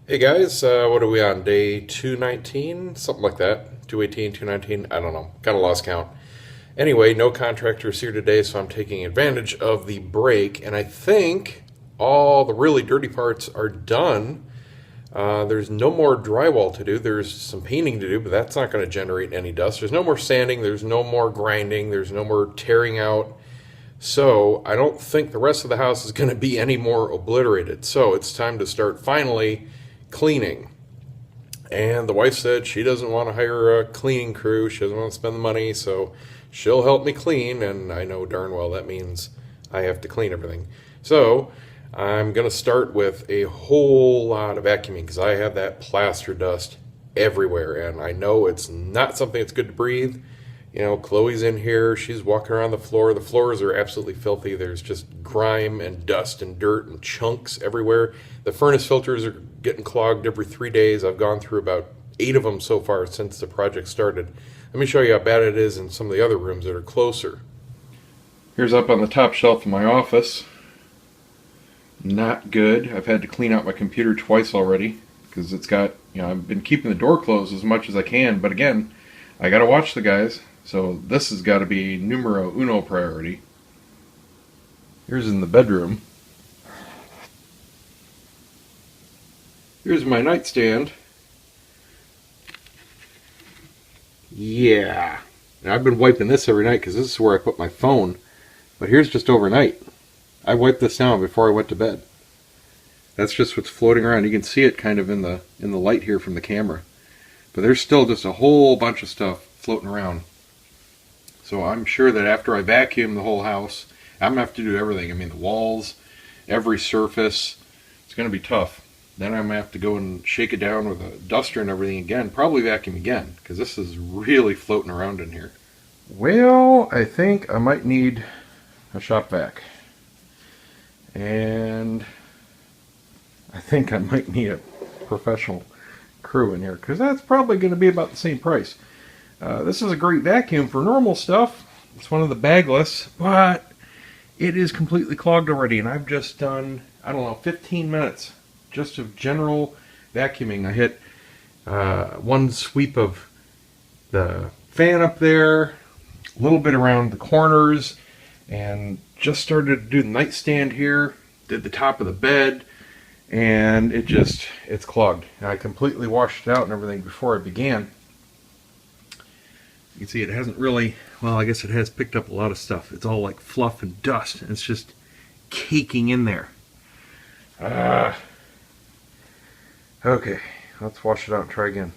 Hey guys, what are we on? Day 219? Something like that. 218, 219? I don't know. Kind of lost count. Anyway, no contractors here today, so I'm taking advantage of the break, and I think all the really dirty parts are done. There's no more drywall to do. There's some painting to do, but that's not going to generate any dust. There's no more sanding. There's no more grinding. There's no more tearing out. So I don't think the rest of the house is going to be any more obliterated. So it's time to start finally cleaning. And the wife said she doesn't want to hire a cleaning crew. She doesn't want to spend the money, so she'll help me clean. And I know darn well that means I have to clean everything. So I'm going to start with a whole lot of vacuuming because I have that plaster dust everywhere. And I know it's not something that's good to breathe. You know, Chloe's in here. She's walking around the floor. The floors are absolutely filthy. There's just grime and dust and dirt and chunks everywhere. The furnace filters are getting clogged every 3 days. I've gone through about 8 of them so far since the project started. Let me show you how bad it is in some of the other rooms that are closer. Here's up on the top shelf of my office. Not good. I've had to clean out my computer twice already because it's got, I've been keeping the door closed as much as I can, but again, I got to watch the guys. So this has got to be numero uno priority. Here's in the bedroom. Here's my nightstand. Yeah. And I've been wiping this every night because this is where I put my phone. But here's just overnight. I wiped this down before I went to bed. That's just what's floating around. You can see it kind of in the light here from the camera. But there's still just a whole bunch of stuff floating around. So I'm sure that after I vacuum the whole house, I'm going to have to do everything. I mean, the walls, every surface. It's going to be tough. Then I'm going to have to go and shake it down with a duster and everything again. Probably vacuum again, because this is really floating around in here. Well, I think I might need a shop vac. And I think I might need a professional crew in here, because that's probably going to be about the same price. This is a great vacuum for normal stuff. It's one of the bagless, but it is completely clogged already, and I've just done, 15 minutes just of general vacuuming. I hit one sweep of the fan up there, a little bit around the corners, and just started to do the nightstand here, did the top of the bed, and it's clogged. And I completely washed it out and everything before I began. You can see it hasn't really, well, I guess it has picked up a lot of stuff. It's all like fluff and dust, and it's just caking in there. Okay, let's wash it out and try again.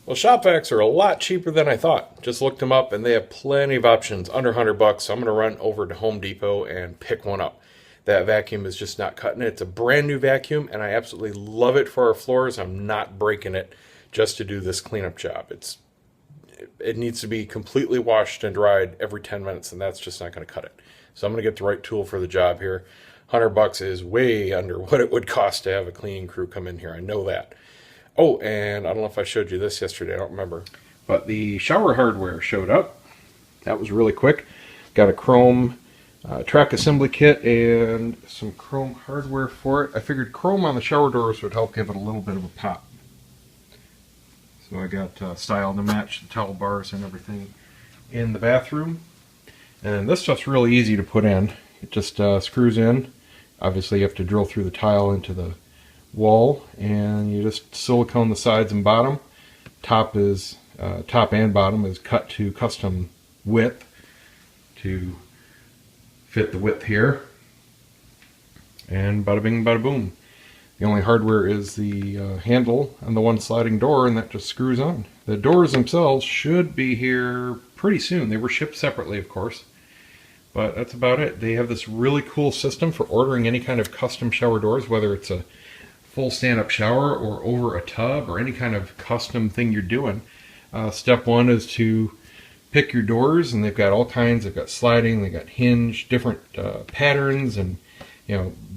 Well, shop vacs are a lot cheaper than I thought. Just looked them up, and they have plenty of options under $100. So I'm going to run over to Home Depot and pick one up. That vacuum is just not cutting it. It's a brand new vacuum, and I absolutely love it for our floors. I'm not breaking it just to do this cleanup job. It needs to be completely washed and dried every 10 minutes, and that's just not going to cut it. So I'm going to get the right tool for the job here. $100 is way under what it would cost to have a cleaning crew come in here. I know that. Oh, and I don't know if I showed you this yesterday. I don't remember. But the shower hardware showed up. That was really quick. Got a chrome track assembly kit and some chrome hardware for it. I figured chrome on the shower doors would help give it a little bit of a pop. So I got style to match the towel bars and everything in the bathroom. And this stuff's really easy to put in. It just screws in. Obviously you have to drill through the tile into the wall, and you just silicone the sides and bottom. Top and bottom is cut to custom width to fit the width here. And bada bing, bada boom. The only hardware is the handle on the one sliding door, and that just screws on. The doors themselves should be here pretty soon. They were shipped separately, of course. But that's about it. They have this really cool system for ordering any kind of custom shower doors, whether it's a full stand-up shower or over a tub or any kind of custom thing you're doing. Step one is to pick your doors, and they've got all kinds. They've got sliding, they've got hinge, different patterns, and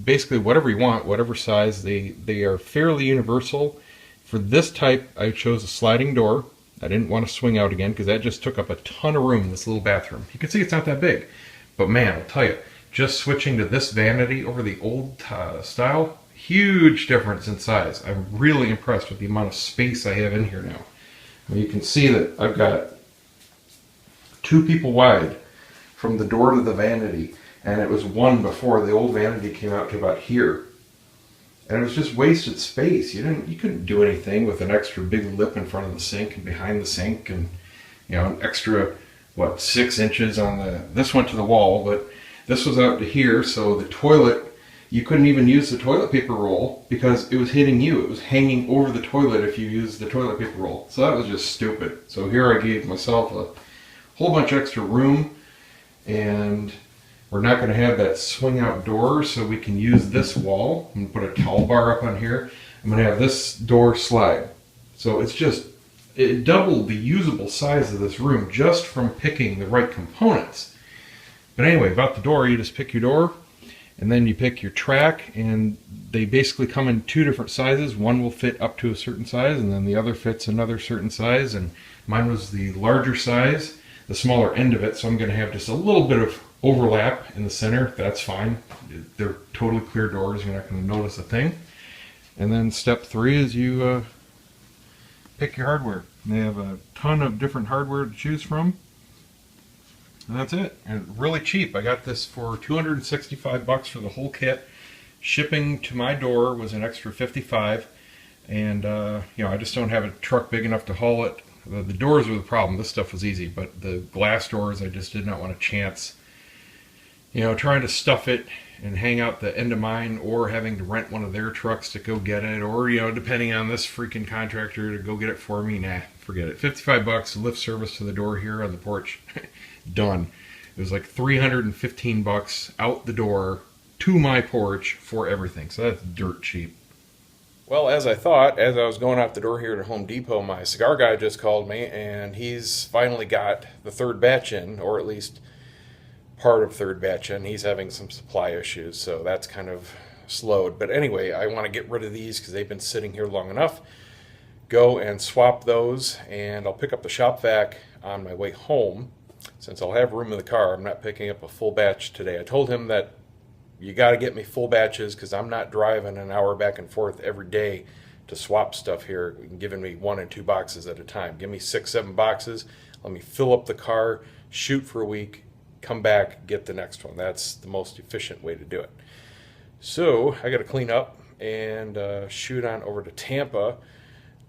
basically whatever you want, whatever size. They are fairly universal. For this type, I chose a sliding door. I didn't want to swing out again because that just took up a ton of room in this little bathroom. You can see it's not that big. But man, I'll tell you, just switching to this vanity over the old style, huge difference in size. I'm really impressed with the amount of space I have in here now. You can see that I've got 2 people wide from the door to the vanity, and it was 1 before. The old vanity came out to about here, and it was just wasted space. You couldn't do anything with an extra big lip in front of the sink and behind the sink, and an extra 6 inches on this went to the wall, but this was out to here, so the toilet, you couldn't even use the toilet paper roll because it was hitting you. It was hanging over the toilet if you used the toilet paper roll. So that was just stupid. So here I gave myself a whole bunch of extra room, and we're not going to have that swing out door, so we can use this wall. I'm going to put a towel bar up on here. I'm going to have this door slide. So it doubled the usable size of this room just from picking the right components. But anyway, about the door, you just pick your door, and then you pick your track, and they basically come in 2 different sizes. One will fit up to a certain size, and then the other fits another certain size, and mine was the larger size, the smaller end of it, so I'm going to have just a little bit of overlap in the center. That's fine. They're totally clear doors. You're not going to notice a thing. And then step 3 is you pick your hardware. They have a ton of different hardware to choose from. And that's it. And really cheap. I got this for $265 for the whole kit. Shipping to my door was an extra $55. And I just don't have a truck big enough to haul it. The doors were the problem. This stuff was easy, but the glass doors, I just did not want a chance. Trying to stuff it and hang out the end of mine, or having to rent one of their trucks to go get it, or depending on this freaking contractor to go get it for me. Nah, forget it. $55 lift service to the door here on the porch. Done. It was like $315 out the door to my porch for everything. So that's dirt cheap. Well, as I thought, as I was going out the door here to Home Depot, my cigar guy just called me, and he's finally got the 3rd batch in, or at least part of 3rd batch in. He's having some supply issues, so that's kind of slowed. But anyway, I want to get rid of these because they've been sitting here long enough. Go and swap those, and I'll pick up the shop vac on my way home. Since I'll have room in the car, I'm not picking up a full batch today. I told him that you got to get me full batches because I'm not driving an hour back and forth every day to swap stuff here, giving me 1 and 2 boxes at a time. Give me 6, 7 boxes. Let me fill up the car, shoot for a week, come back, get the next one. That's the most efficient way to do it. So I got to clean up and shoot on over to Tampa.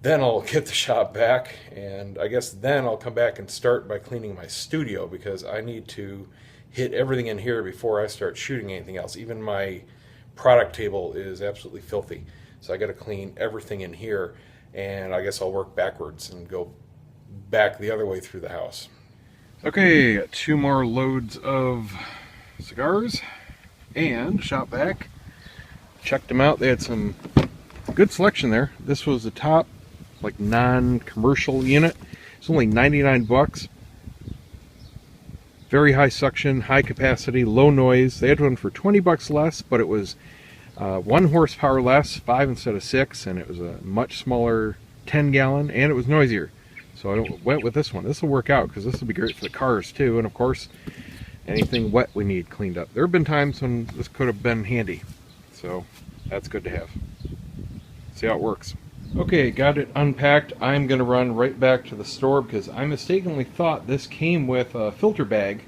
Then I'll get the shop back, and I guess then I'll come back and start by cleaning my studio because I need to hit everything in here before I start shooting anything else. Even my product table is absolutely filthy. So I got to clean everything in here, and I guess I'll work backwards and go back the other way through the house. Okay, got 2 more loads of cigars and shop vac. Checked them out. They had some good selection there. This was the top non-commercial unit. It's only $99. Very high suction, high capacity, low noise. They had one for $20 less, but it was 1 horsepower less, 5 instead of 6, and it was a much smaller 10-gallon, and it was noisier. So I went with this one. This will work out because this will be great for the cars too, and of course, anything wet we need cleaned up. There have been times when this could have been handy, so that's good to have. See how it works. Okay, got it unpacked. I'm going to run right back to the store because I mistakenly thought this came with a filter bag.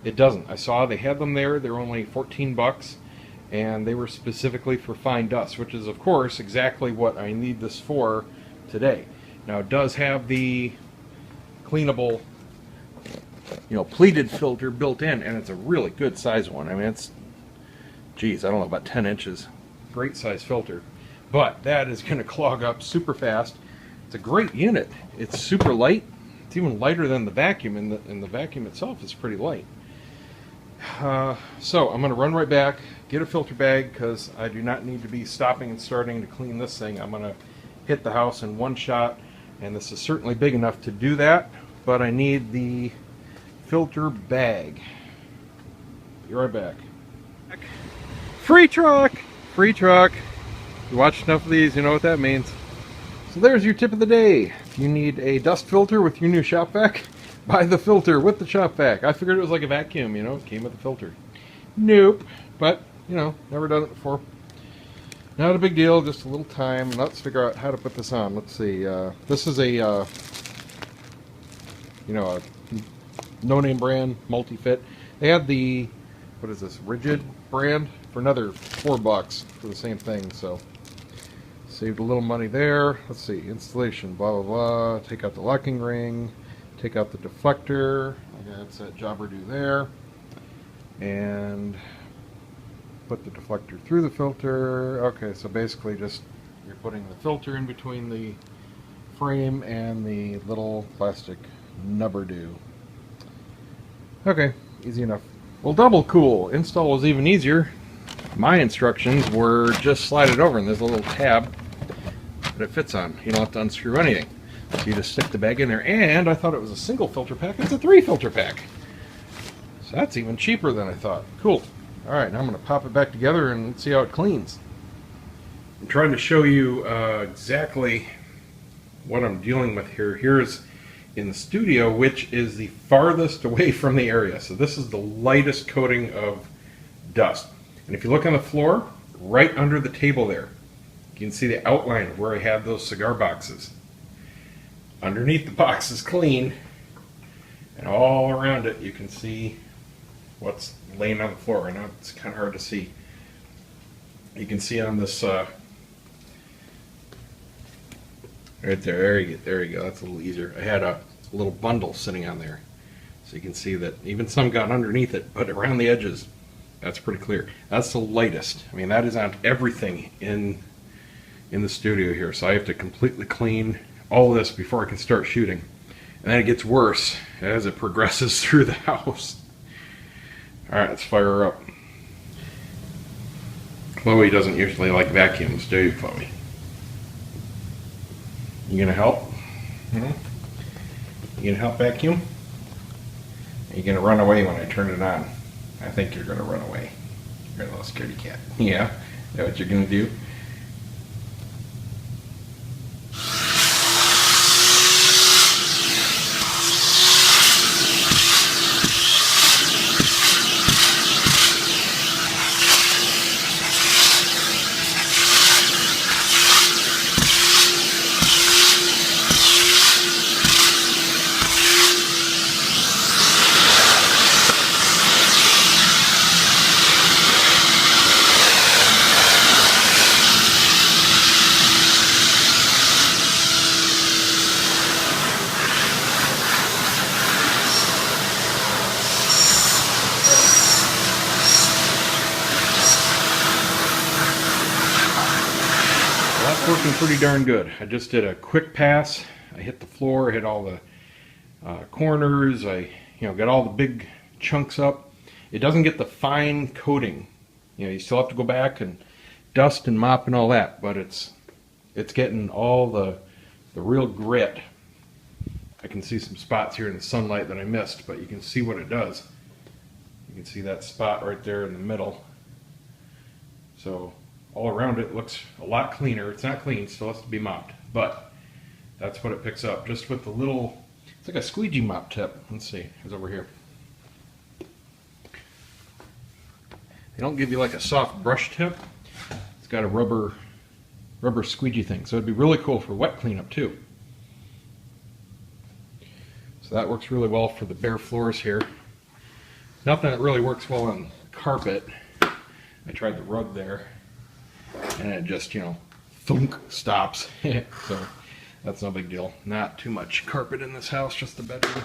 It doesn't. I saw they had them there. They're only $14, and they were specifically for fine dust, which is, of course, exactly what I need this for today. Now, it does have the cleanable, pleated filter built in, and it's a really good size one. I mean, it's, geez, I don't know, about 10 inches. Great size filter. But that is going to clog up super fast. It's a great unit. It's super light. It's even lighter than the vacuum, and the vacuum itself is pretty light. So I'm going to run right back, get a filter bag, because I do not need to be stopping and starting to clean this thing. I'm going to hit the house in one shot, and this is certainly big enough to do that, but I need the filter bag. Be right back. Free truck! Free truck! You watch enough of these, you know what that means. So there's your tip of the day. If you need a dust filter with your new shop vac, buy the filter with the shop vac. I figured it was like a vacuum, it came with a filter. Nope. But, never done it before. Not a big deal, just a little time. Let's figure out how to put this on. Let's see. This is a, a no-name brand, multi-fit. They had the, what is this, Rigid brand for another $4 for the same thing, so saved a little money there. Let's see, installation, blah, blah, blah. Take out the locking ring, take out the deflector. Okay, that's that jobber do there. And put the deflector through the filter. Okay, so basically just you're putting the filter in between the frame and the little plastic nubber do. Okay, easy enough. Well, double cool. Install was even easier. My instructions were just slide it over and there's a little tab that it fits on. You don't have to unscrew anything. So you just stick the bag in there, and I thought it was a single filter pack. It's a 3 filter pack. So that's even cheaper than I thought. Cool. Alright, now I'm going to pop it back together and see how it cleans. I'm trying to show you exactly what I'm dealing with here. Here's in the studio, which is the farthest away from the area. So this is the lightest coating of dust. And if you look on the floor, right under the table there, you can see the outline of where I had those cigar boxes. Underneath the box is clean, and all around it you can see what's laying on the floor. I know it's kind of hard to see. You can see on this right there. There you go. That's a little easier. I had a little bundle sitting on there, so you can see that even some got underneath it, but around the edges, that's pretty clear. That's the lightest. I mean, that is on everything in the studio here. So I have to completely clean all of this before I can start shooting, and then it gets worse as it progresses through the house. Alright, let's fire her up. Chloe doesn't usually like vacuums, do you, Chloe? You gonna help? You gonna help vacuum? Are you gonna run away when I turn it on? I think you're gonna run away. You're a little scaredy cat. Yeah? Is that what you're gonna do? Working pretty darn good. I just did a quick pass. I hit the floor, hit all the corners. I got all the big chunks up. It doesn't get the fine coating. You still have to go back and dust and mop and all that, but it's getting all the real grit. I can see some spots here in the sunlight that I missed, but you can see what it does. You can see that spot right there in the middle. So all around it looks a lot cleaner. It's not clean, still has to be mopped, but that's what it picks up just with the little, it's like a squeegee mop tip. Let's see, it's over here. They don't give you like a soft brush tip. It's got a rubber squeegee thing, so it'd be really cool for wet cleanup too. So that works really well for the bare floors here. Nothing that really works well on carpet. I tried the rug there, and it just, thunk, stops. So that's no big deal. Not too much carpet in this house, just the bedroom.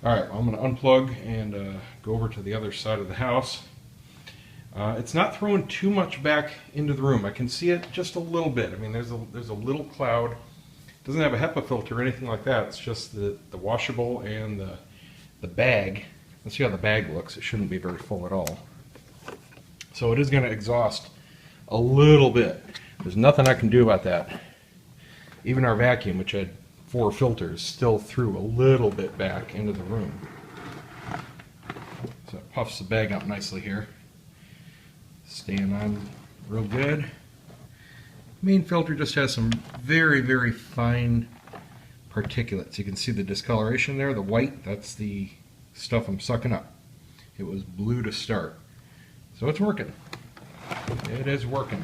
Alright, well, I'm going to unplug and go over to the other side of the house. It's not throwing too much back into the room. I can see it just a little bit. I mean, there's a little cloud. It doesn't have a HEPA filter or anything like that. It's just the washable and the bag. Let's see how the bag looks. It shouldn't be very full at all. So it is going to exhaust a little bit. There's nothing I can do about that. Even our vacuum, which had 4 filters, still threw a little bit back into the room. So it puffs the bag up nicely here. Staying on real good. Main filter just has some very, very fine particulates. You can see the discoloration there, the white, that's the stuff I'm sucking up. It was blue to start. So it's working. It is working.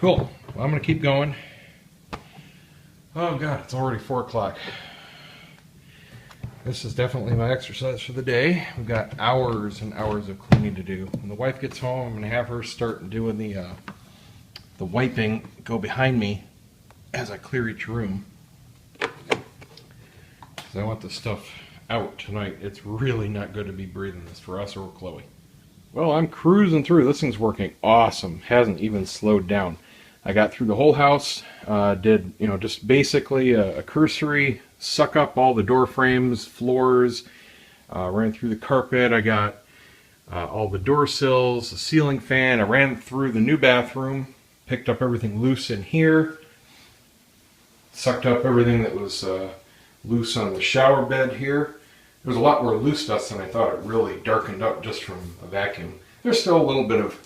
Cool. Well, I'm going to keep going. Oh God, it's already 4 o'clock. This is definitely my exercise for the day. We've got hours and hours of cleaning to do. When the wife gets home, I'm going to have her start doing the wiping, go behind me as I clear each room. Because I want the stuff out tonight. It's really not good to be breathing this for us or Chloe. Well, I'm cruising through. This thing's working awesome. Hasn't even slowed down. I got through the whole house, did, just basically a cursory suck up all the door frames, floors, ran through the carpet. I got all the door sills, the ceiling fan. I ran through the new bathroom, picked up everything loose in here, sucked up everything that was loose on the shower bed here. There was a lot more loose dust than I thought. It really darkened up just from a vacuum. There's still a little bit of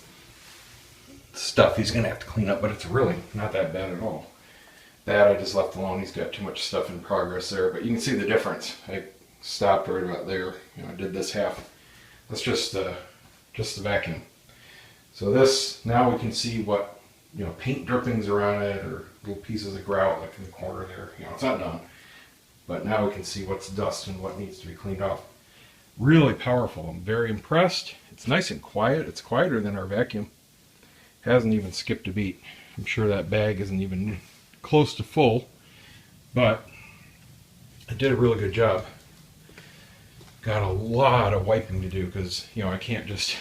stuff he's going to have to clean up, but it's really not that bad at all. That I just left alone. He's got too much stuff in progress there, but you can see the difference. I stopped right about there. I did this half. That's just the vacuum. So this, now we can see what, paint drippings are on it or little pieces of grout like in the corner there. It's not done. But now we can see what's dust and what needs to be cleaned off. Really powerful. I'm very impressed. It's nice and quiet. It's quieter than our vacuum. Hasn't even skipped a beat. I'm sure that bag isn't even close to full, but I did a really good job. Got a lot of wiping to do because I can't just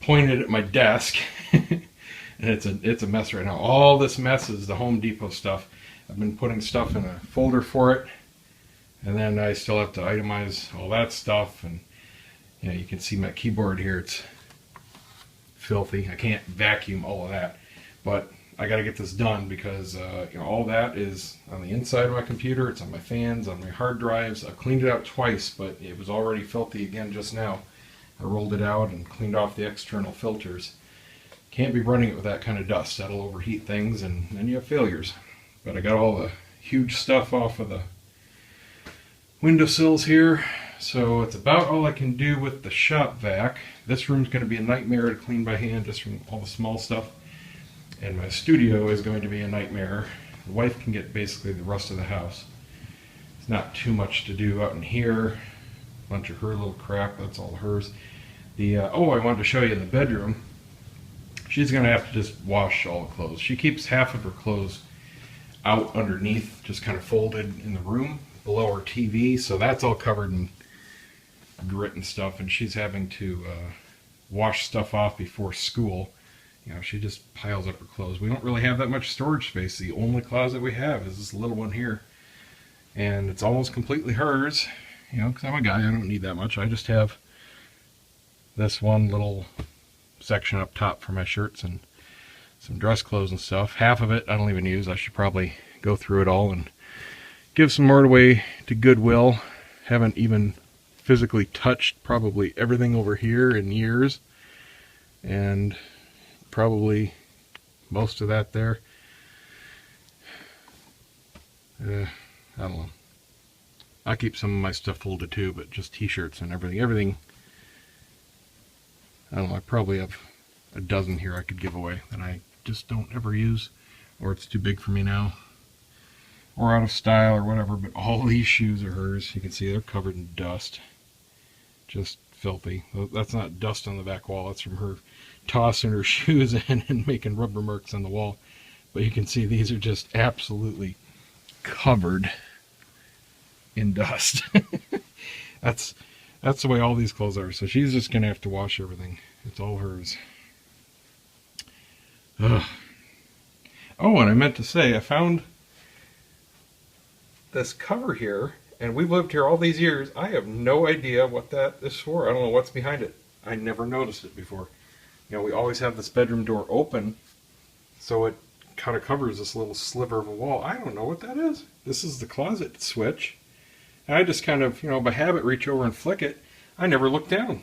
point it at my desk and it's a mess right now. All this mess is the Home Depot stuff. I've been putting stuff in a folder for it, and then I still have to itemize all that stuff. And you can see my keyboard here. It's filthy. I can't vacuum all of that, but I got to get this done because all that is on the inside of my computer. It's on my fans, on my hard drives. I've cleaned it out twice, but it was already filthy again just now. I rolled it out and cleaned off the external filters. Can't be running it with that kind of dust. That'll overheat things and then you have failures. But I got all the huge stuff off of the windowsills here. So it's about all I can do with the shop vac. This room's going to be a nightmare to clean by hand just from all the small stuff. And my studio is going to be a nightmare. The wife can get basically the rest of the house. It's not too much to do out in here. A bunch of her little crap, that's all hers. I wanted to show you in the bedroom. She's going to have to just wash all the clothes. She keeps half of her clothes out underneath, just kind of folded in the room below her TV. So that's all covered in grit and stuff, and she's having to wash stuff off before school. She just piles up her clothes. We don't really have that much storage space. The only closet we have is this little one here, and it's almost completely hers. Because I'm a guy, I don't need that much. I just have this one little section up top for my shirts and some dress clothes and stuff. Half of it I don't even use. I should probably go through it all and give some more away to Goodwill. Haven't even physically touched probably everything over here in years, and probably most of that there. I don't know. I keep some of my stuff folded too, but just t-shirts and everything. I don't know, I probably have a dozen here I could give away that I just don't ever use, or it's too big for me now, or out of style or whatever. But all these shoes are hers. You can see they're covered in dust. Just filthy. That's not dust on the back wall. That's from her tossing her shoes in and making rubber marks on the wall. But you can see these are just absolutely covered in dust. That's the way all these clothes are. So she's just going to have to wash everything. It's all hers. Ugh. Oh, and I meant to say, I found this cover here. And we've lived here all these years. I have no idea what that is for. I don't know what's behind it. I never noticed it before. We always have this bedroom door open, so it kind of covers this little sliver of a wall. I don't know what that is. This is the closet switch. And I just kind of, by habit, reach over and flick it. I never look down.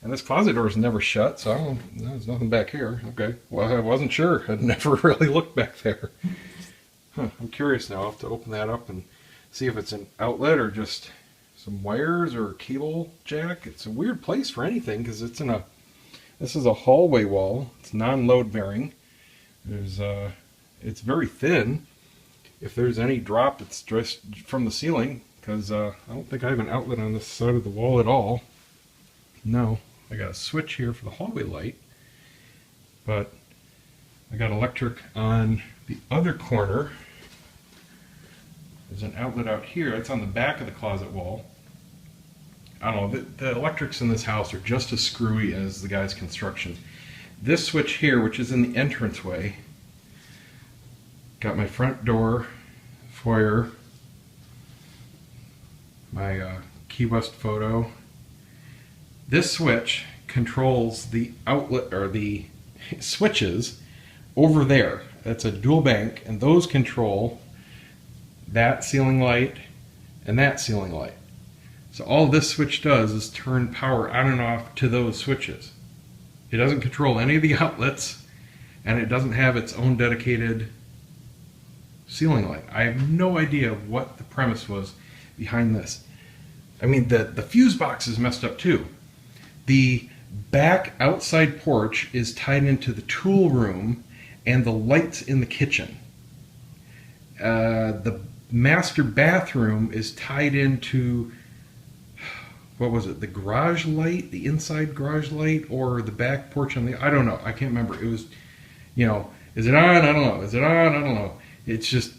And this closet door is never shut, so I don't know, there's nothing back here. Okay, well, I wasn't sure. I'd never really looked back there. I'm curious now. I'll have to open that up and see if it's an outlet or just some wires or a cable jack. It's a weird place for anything because it's in a This is a hallway wall. It's non-load bearing. It's very thin. If there's any drop, it's just from the ceiling, because I don't think I have an outlet on this side of the wall at all. No, I got a switch here for the hallway light, but I got electric on the other corner. There's an outlet out here. It's on the back of the closet wall. I don't know, the electrics in this house are just as screwy as the guy's construction. This switch here, which is in the entranceway, got my front door, foyer, my Key West photo. This switch controls the outlet, or the switches over there. That's a dual bank, and those control that ceiling light and that ceiling light. So all this switch does is turn power on and off to those switches. It doesn't control any of the outlets, and it doesn't have its own dedicated ceiling light. I have no idea what the premise was behind this. I mean, the fuse box is messed up too. The back outside porch is tied into the tool room and the lights in the kitchen. The master bathroom is tied into, what was it, the garage light, the inside garage light, or the back porch on the, I don't know, I can't remember. It was, you know, is it on? I don't know. Is it on? I don't know. It's just,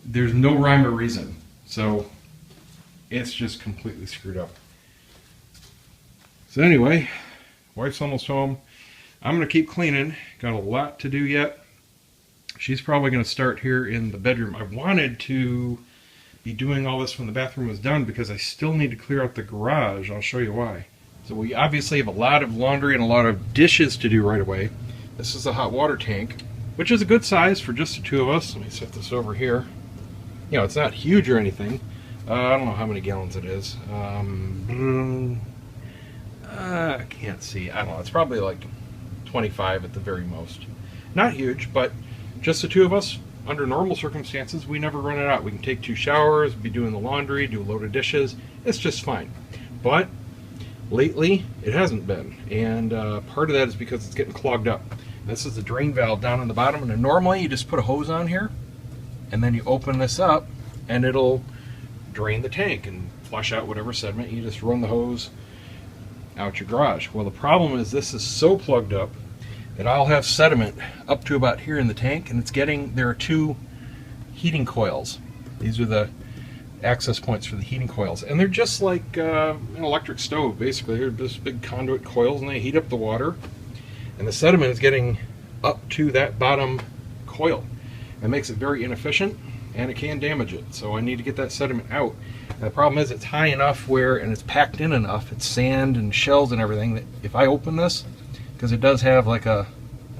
there's no rhyme or reason. So it's just completely screwed up. So anyway, wife's almost home. I'm going to keep cleaning. Got a lot to do yet. She's probably going to start here in the bedroom. I wanted to be doing all this when the bathroom was done because I still need to clear out the garage. I'll show you why. So we obviously have a lot of laundry and a lot of dishes to do right away. This is a hot water tank, which is a good size for just the two of us. Let me set this over here. You know, it's not huge or anything. I don't know how many gallons it is. I can't see. I don't know. It's probably like 25 at the very most. Not huge, but just the two of us. Under normal circumstances, we never run it out. We can take 2 showers, be doing the laundry, do a load of dishes. It's just fine. But lately, it hasn't been. And part of that is because it's getting clogged up. This is the drain valve down on the bottom. And then normally, you just put a hose on here. And then you open this up, and it'll drain the tank and flush out whatever sediment. You just run the hose out your garage. Well, the problem is this is so plugged up that I'll have sediment up to about here in the tank, and it's getting, there are 2 heating coils. These are the access points for the heating coils, and they're just like an electric stove, basically. They're just big conduit coils, and they heat up the water, and the sediment is getting up to that bottom coil. It makes it very inefficient, and it can damage it, so I need to get that sediment out. And the problem is it's high enough where, and it's packed in enough, it's sand and shells and everything, that if I open this, because it does have like a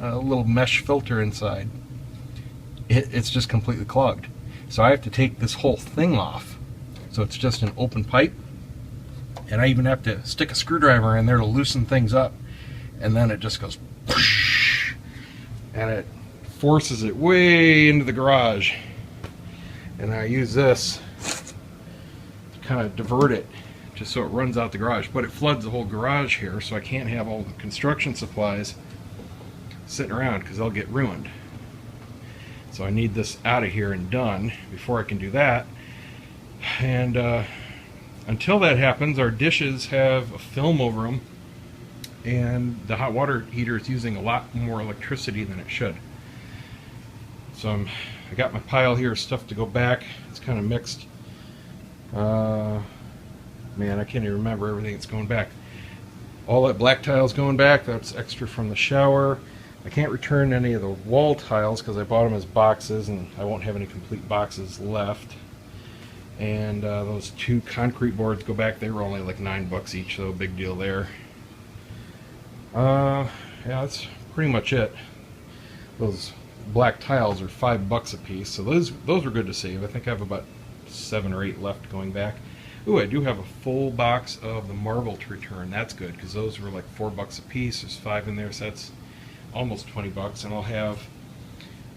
little mesh filter inside, it's just completely clogged. So I have to take this whole thing off. So it's just an open pipe, and I even have to stick a screwdriver in there to loosen things up, and then it just goes whoosh, and it forces it way into the garage. And I use this to kind of divert it, just so it runs out the garage. But it floods the whole garage here, so I can't have all the construction supplies sitting around because they'll get ruined. So I need this out of here and done before I can do that. And until that happens, our dishes have a film over them, and the hot water heater is using a lot more electricity than it should. So I got my pile here of stuff to go back. It's kind of mixed. Man, I can't even remember everything that's going back. All that black tile's going back. That's extra from the shower. I can't return any of the wall tiles because I bought them as boxes, and I won't have any complete boxes left. And those 2 concrete boards go back. They were only like $9 each, so big deal there. Yeah, that's pretty much it. Those black tiles are $5 a piece, so those were good to save. I think I have about 7 or 8 left going back. Ooh, I do have a full box of the marble to return. That's good, because those were like $4 a piece. There's 5 in there, so that's almost $20. And I'll have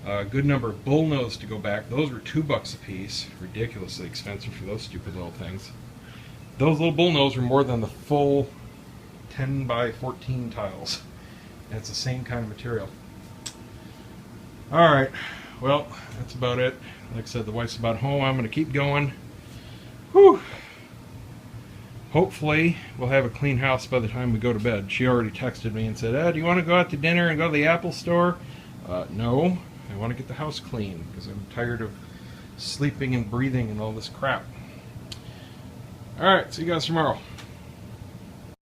a good number of bullnose to go back. Those were $2 a piece. Ridiculously expensive for those stupid little things. Those little bullnose were more than the full 10 by 14 tiles. And it's the same kind of material. All right, well, that's about it. Like I said, the wife's about home. I'm going to keep going. Whew. Hopefully, we'll have a clean house by the time we go to bed. She already texted me and said, do you want to go out to dinner and go to the Apple store? No, I want to get the house clean because I'm tired of sleeping and breathing and all this crap. All right, see you guys tomorrow.